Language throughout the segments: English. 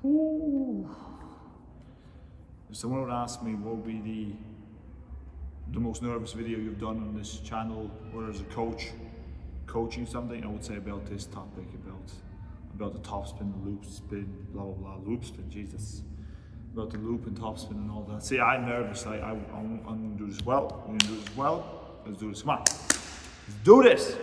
Ooh. If someone would ask me what would be the most nervous video you've done on this channel, or as a coach coaching something, I would say about this topic, about the topspin, the loop spin, blah blah blah, loop spin, Jesus, about the loop and topspin and all that. See, I'm nervous. I'm gonna do this well. We're gonna do this well. Let's do this. Come on, let's do this.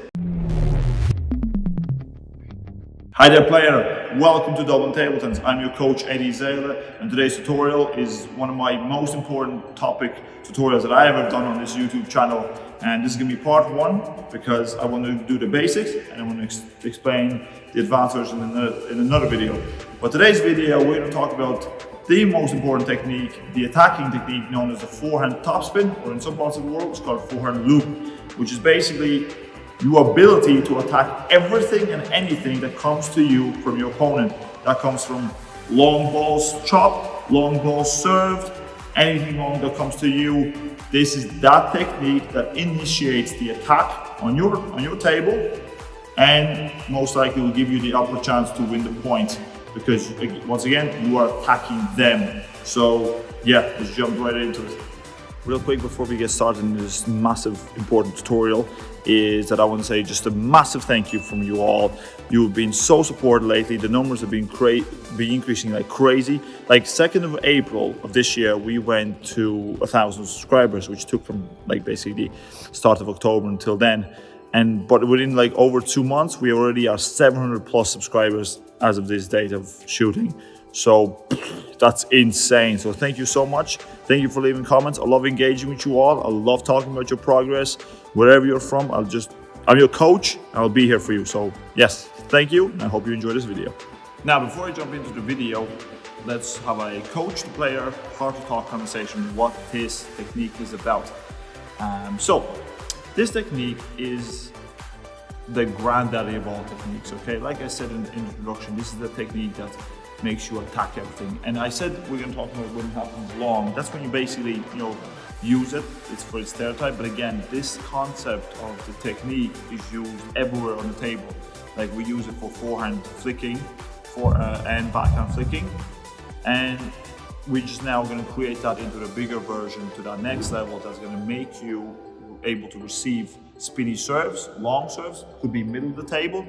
Hi there, player. Welcome to Dublin Table Tennis. I'm your coach, Eddie Zayla, and today's tutorial is one of my most important topic tutorials that I have ever done on this YouTube channel. And this is gonna be part one because I want to do the basics and I want to explain the advanced version in another video. But today's video, we're gonna talk about the most important technique, the attacking technique known as the forehand topspin, or in some parts of the world, it's called forehand loop, which is basically your ability to attack everything and anything that comes to you from your opponent. That comes from long balls chopped, long balls served, anything long that comes to you. This is that technique that initiates the attack on your table, and most likely will give you the upper chance to win the point, because once again, you are attacking them. So yeah, let's jump right into it. Real quick before we get started in this massive important tutorial is that I want to say just a massive thank you from you all. You've been so supportive lately. The numbers have been increasing like crazy. Like 2nd of April of this year, we went to 1,000 subscribers, which took from like basically the start of October until then. But within like over 2 months, we already are 700 plus subscribers as of this date of shooting. So that's insane. So thank you so much. Thank you for leaving comments. I love engaging with you all. I love talking about your progress. Wherever you're from, I'm your coach. I'll be here for you. So yes, thank you. And I hope you enjoy this video. Now, before I jump into the video, let's have a coach to player, heart to talk conversation, what this technique is about. So this technique is the granddaddy of all techniques, okay? Like I said in the introduction, this is the technique that makes you attack everything. And I said we're gonna talk about when it happens long. That's when you basically, use it. It's for its stereotype. But again, this concept of the technique is used everywhere on the table. Like we use it for forehand flicking, and backhand flicking. And we're just now gonna create that into the bigger version, to that next level that's gonna make you able to receive spinny serves, long serves, could be middle of the table.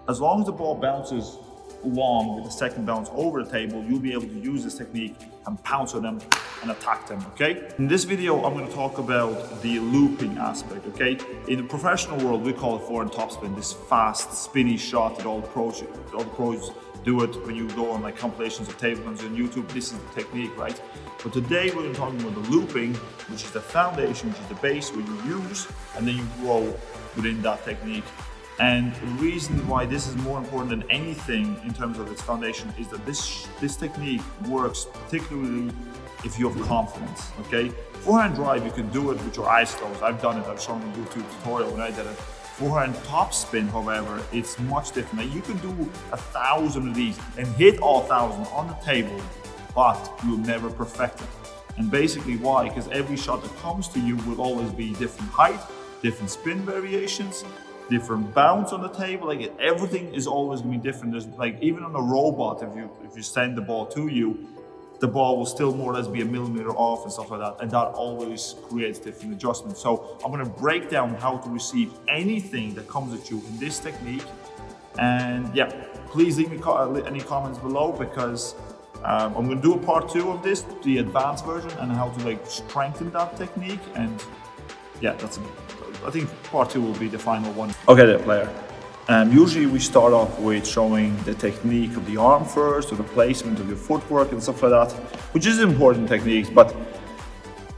As long as the ball bounces long with the second bounce over the table, you'll be able to use this technique and pounce on them and attack them, okay? In this video, I'm going to talk about the looping aspect, okay? In the professional world, we call it forehand topspin, this fast, spinny shot that all the pros do it. When you go on like compilations of table tennis on YouTube, this is the technique, right? But today we're going to talk about the looping, which is the foundation, which is the base where you use, and then you grow within that technique. And the reason why this is more important than anything in terms of its foundation is that this technique works particularly if you have confidence, okay? Forehand drive, you can do it with your eyes closed. I've done it, I've shown a YouTube tutorial when I did it. Forehand topspin, however, it's much different. Like you can do 1,000 of these and hit all 1,000 on the table, but you'll never perfect it. And basically why? Because every shot that comes to you will always be different height, different spin variations, different bounce on the table. Like everything is always gonna be different. There's like, even on a robot, if you send the ball to you, the ball will still more or less be a millimeter off and stuff like that. And that always creates different adjustments. So I'm gonna break down how to receive anything that comes at you in this technique. And yeah, please leave me any comments below, because I'm gonna do a part 2 of this, the advanced version, and how to like strengthen that technique. And yeah, I think part 2 will be the final one. Okay there, player. Usually we start off with showing the technique of the arm first, or the placement of your footwork and stuff like that, which is important techniques, but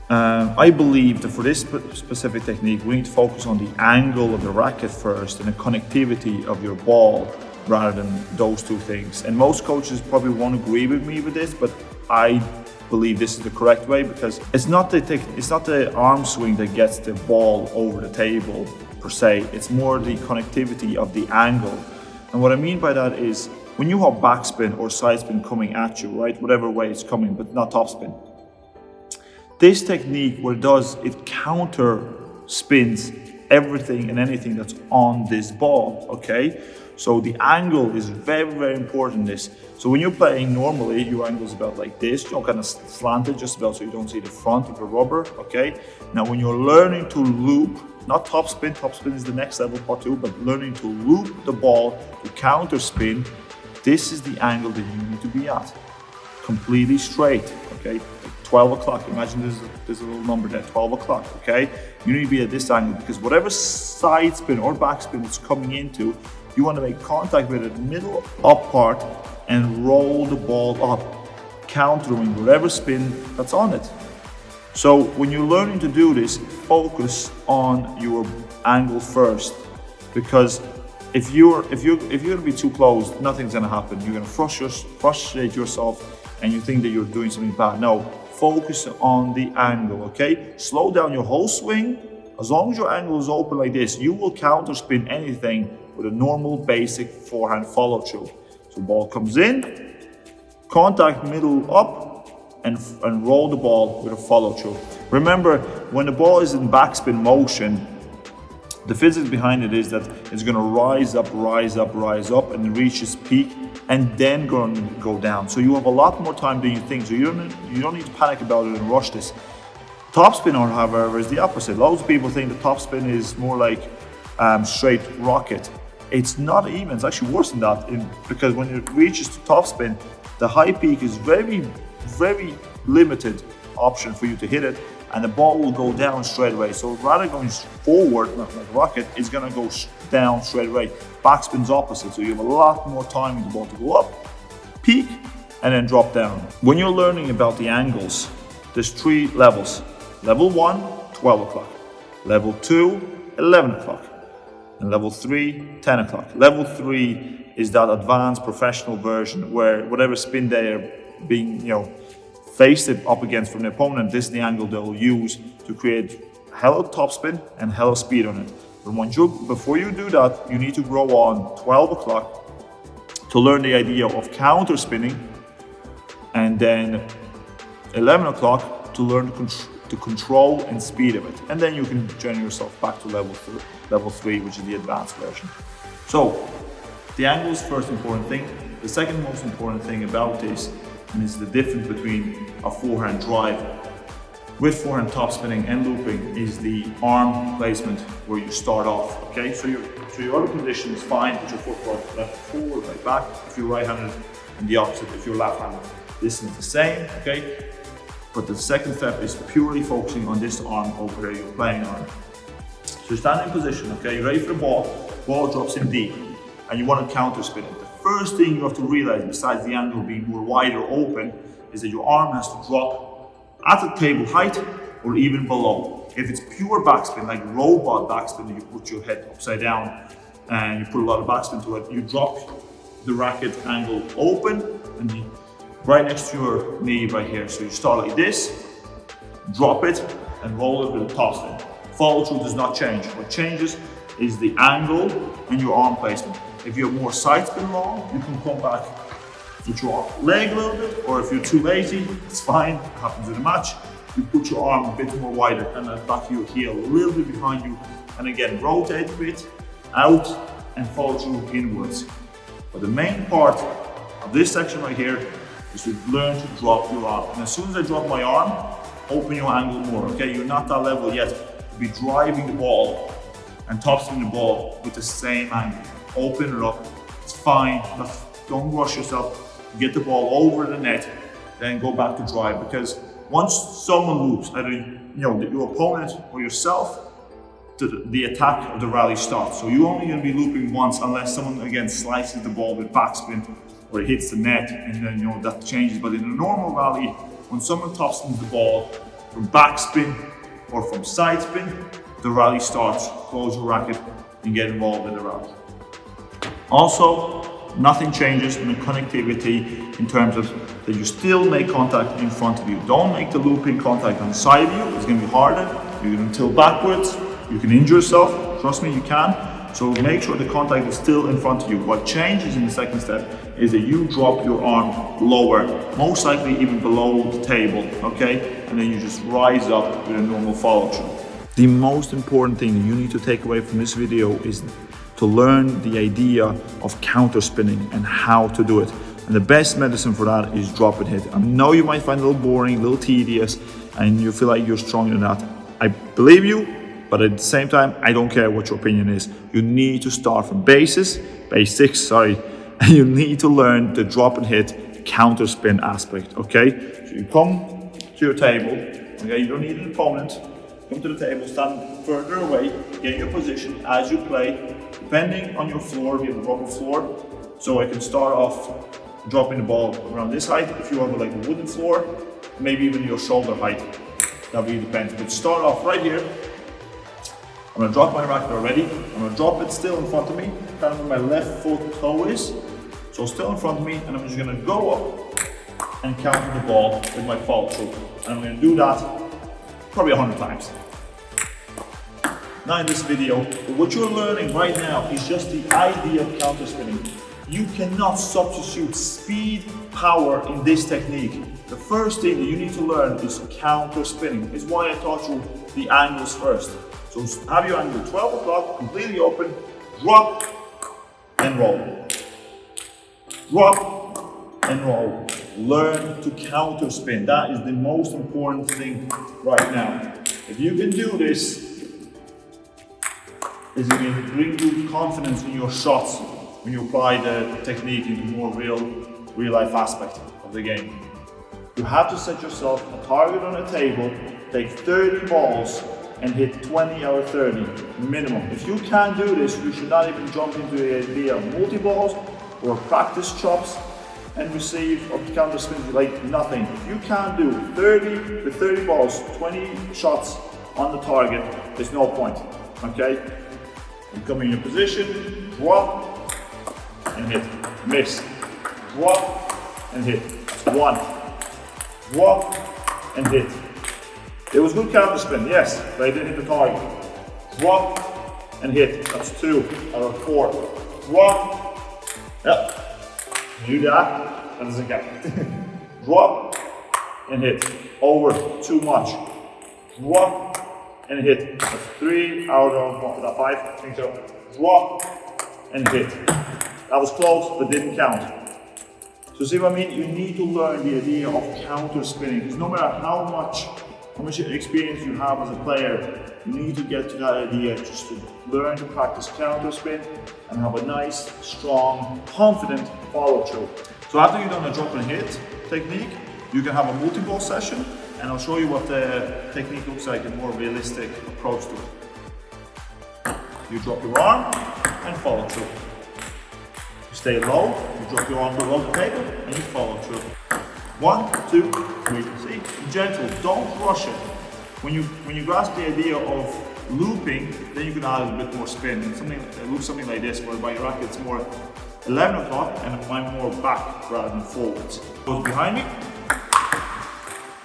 I believe that for this specific technique, we need to focus on the angle of the racket first and the connectivity of your ball rather than those two things. And most coaches probably won't agree with me with this, but I believe this is the correct way, because it's not the arm swing that gets the ball over the table per se. It's more the connectivity of the angle. And what I mean by that is when you have backspin or side spin coming at you, right, whatever way it's coming, but not topspin, this technique, what it does, it counter spins everything and anything that's on this ball, okay? So the angle is very, very important in this. So when you're playing normally, your angle is about like this. You don't kind of slant it just about so you don't see the front of the rubber, okay? Now when you're learning to loop, not topspin, topspin is the next level, part 2, but learning to loop the ball to counter spin, this is the angle that you need to be at. Completely straight, okay? 12 o'clock, imagine there's a little number there, 12 o'clock, okay? You need to be at this angle because whatever side spin or back spin it's coming into, you want to make contact with the middle up part and roll the ball up, countering whatever spin that's on it. So when you're learning to do this, focus on your angle first, because if you're gonna be too close, nothing's gonna happen. You're gonna frustrate yourself and you think that you're doing something bad. No, focus on the angle, okay? Slow down your whole swing. As long as your angle is open like this, you will counter spin anything with a normal basic forehand follow through. So ball comes in, contact middle up, and roll the ball with a follow through. Remember, when the ball is in backspin motion, the physics behind it is that it's going to rise up, and reach its peak, and then going to go down. So you have a lot more time than you think. So you don't need to panic about it and rush this. Topspin, however, is the opposite. Loads of people think the topspin is more like straight rocket. It's not even. It's actually worse than that, because when it reaches to topspin, the high peak is very, very limited option for you to hit it, and the ball will go down straight away. So rather going forward, like a rocket, it's going to go down straight away. Backspin's opposite, so you have a lot more time for the ball to go up, peak, and then drop down. When you're learning about the angles, there's 3 levels. Level 1, 12 o'clock. Level 2, 11 o'clock. And level 3, 10 o'clock. Level 3 is that advanced professional version where whatever spin they are being, faced it up against from the opponent, this is the angle they'll use to create hella topspin and hella speed on it. But before you do that, you need to grow on 12 o'clock to learn the idea of counter spinning, and then 11 o'clock to learn to control and speed of it. And then you can journey yourself back to level 3, which is the advanced version. So the angle is the first important thing. The second most important thing about this is the difference between a forehand drive with forehand top spinning and looping is the arm placement where you start off, okay? So your other position is fine, put your footwork left forward, right back, if you're right-handed, and the opposite if you're left-handed. This is the same, okay? But the second step is purely focusing on this arm over here you're playing on. So you're standing in position, okay? You're ready for the ball drops in deep, and you want to counter spin it. The first thing you have to realize, besides the angle being more wide or open, is that your arm has to drop at the table height or even below. If it's pure backspin, like robot backspin, you put your head upside down and you put a lot of backspin to it, you drop the racket angle open and right next to your knee right here. So you start like this, drop it and roll it with a topspin. Follow through does not change. What changes is the angle and your arm placement. If you have more side spin long, you can come back with your leg a little bit, or if you're too lazy, it's fine, it happens in a match. You put your arm a bit more wider and at the back of your heel, a little bit behind you, and again, rotate a bit, out, and follow through inwards. But the main part of this section right here is to learn to drop your arm. And as soon as I drop my arm, open your angle more, okay? You're not that level yet to be driving the ball and topspinning the ball with the same angle. Open it up, it's fine, don't rush yourself. Get the ball over the net, then go back to drive, because once someone loops, either your opponent or yourself, the attack of the rally starts. So you're only going to be looping once unless someone again slices the ball with backspin or it hits the net, and then that changes. But in a normal rally, when someone topspins the ball from backspin or from side spin, the rally starts. Close your racket and get involved in the rally. Also, nothing changes in the connectivity in terms of that you still make contact in front of you. Don't make the looping contact on the side of you. It's going to be harder. You're going to tilt backwards. You can injure yourself. Trust me, you can. So make sure the contact is still in front of you. What changes in the second step is that you drop your arm lower, most likely even below the table, okay? And then you just rise up with a normal follow through. The most important thing that you need to take away from this video is to learn the idea of counter spinning and how to do it. And the best medicine for that is drop and hit. I know you might find it a little boring, a little tedious, and you feel like you're stronger than that. I believe you, but at the same time, I don't care what your opinion is. You need to start from basics, and you need to learn the drop and hit counter spin aspect, okay? So you come to your table, okay? You don't need an opponent. Come to the table, stand further away, get your position as you play, depending on your floor, if you have a rubber floor. So I can start off dropping the ball around this height. If you have like a wooden floor, maybe even your shoulder height. That really depends. But start off right here. I'm gonna drop my racket already. I'm gonna drop it still in front of me, kind of where my left foot toe is. So still in front of me, and I'm just gonna go up and counter the ball with my follow through. And I'm gonna do that probably 100 times. Now in this video, what you're learning right now is just the idea of counter spinning. You cannot substitute speed, power in this technique. The first thing that you need to learn is counter spinning. It's why I taught you the angles first. So have your angle 12 o'clock, completely open, drop and roll. Drop and roll. Learn to counter spin. That is the most important thing right now. If you can do this, it's going to bring you confidence in your shots when you apply the technique into more real life aspect of the game. You have to set yourself a target on a table, take 30 balls and hit 20 out of 30 minimum. If you can't do this, you should not even jump into the idea of multi-balls or practice chops and receive or counter spins like nothing. If you can't do 30 balls, 20 shots on the target, there's no point, okay? You come in your position, drop, and hit, miss, drop and hit, one, drop and hit. It was good counter spin, yes, but I didn't hit the target. Drop and hit, that's 2 out of 4. Drop, yep, you do that doesn't count. Drop and hit, over, too much. Drop and hit, that's 3 out of 5, I think so. Drop and hit. That was close, but didn't count. So see what I mean? You need to learn the idea of counter spinning, because no matter how much experience you have as a player, you need to get to that idea just to learn to practice counter spin and have a nice, strong, confident follow through. So after you've done a drop and hit technique, you can have a multi-ball session, and I'll show you what the technique looks like, a more realistic approach to it. You drop your arm and follow through. You stay low, you drop your arm below the table, and you follow through. 1, 2, 3, see, gentle, don't rush it. When you grasp the idea of looping, then you can add a bit more spin. And loop something like this, whereby your racket's more 11 o'clock and I'm more back rather than forwards. Goes behind me,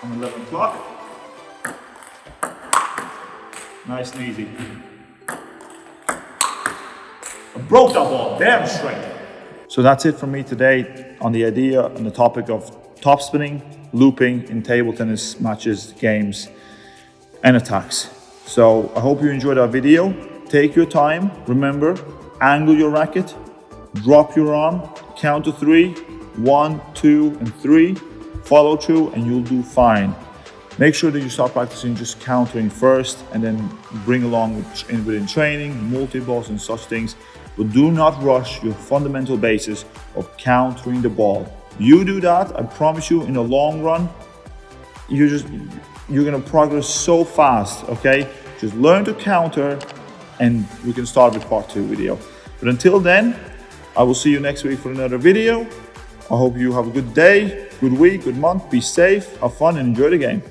on 11 o'clock. Nice and easy. I broke that ball, damn straight. So that's it from me today on the idea and the topic of top spinning, looping in table tennis matches, games, and attacks. So I hope you enjoyed our video. Take your time. Remember, angle your racket, drop your arm, count to 3, 1, 2, and 3. Follow through, and you'll do fine. Make sure that you start practicing just countering first, and then bring along within training, multi-balls and such things. But do not rush your fundamental basis of countering the ball. You do that, I promise you, in the long run, you're gonna progress so fast, okay? Just learn to counter, and we can start with part 2 video. But until then, I will see you next week for another video. I hope you have a good day, good week, good month. Be safe, have fun, and enjoy the game.